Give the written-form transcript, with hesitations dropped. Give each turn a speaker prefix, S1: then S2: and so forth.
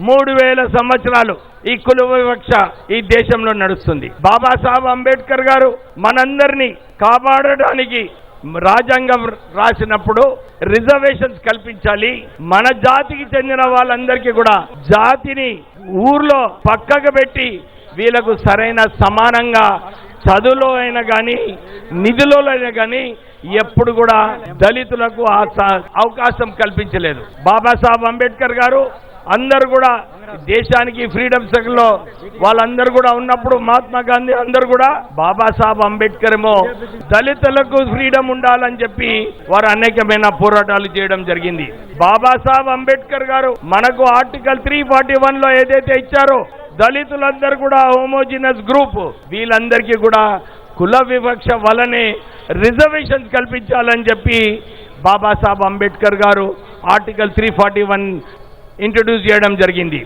S1: 3000 సంవత్సరాలు ఈ కుల వివక్ష ఈ దేశంలో నడుస్తుంది. బాబాసాహెబ్ అంబేద్కర్ గారు మనందరినీ కాపాడడానికి రాజ్యాంగం రాసినప్పుడు రిజర్వేషన్స్ కల్పించాలి, మన జాతికి చెందిన వాళ్ళందరికీ కూడా జాతిని ఊర్లో పక్కకు పెట్టి వీళ్ళకు సరైన సమానంగా చదువులో అయినా కానీ నిధులలో అయినా కానీ ఎప్పుడు కూడా దళితులకు అవకాశం కల్పించలేదు. బాబాసాహెబ్ అంబేద్కర్ గారు అందరు కూడా దేశానికి ఫ్రీడమ్ సర్కిల్లో వాళ్ళందరూ కూడా ఉన్నప్పుడు మహాత్మా గాంధీ అందరూ కూడా బాబాసాహెబ్ అంబేద్కర్ ఏమో దళితులకు ఫ్రీడమ్ ఉండాలని చెప్పి వారు అనేకమైన పోరాటాలు చేయడం జరిగింది. బాబాసాహెబ్ అంబేద్కర్ గారు మనకు ఆర్టికల్ 341లో ఏదైతే ఇచ్చారో దళితులందరూ కూడా హోమోజినస్ గ్రూప్, వీళ్ళందరికీ కూడా కుల వివక్ష వలనే రిజర్వేషన్స్ కల్పించాలని చెప్పి బాబాసాహెబ్ అంబేద్కర్ గారు ఆర్టికల్ 341 ఇంట్రడ్యూస్ చేయడం జరిగింది.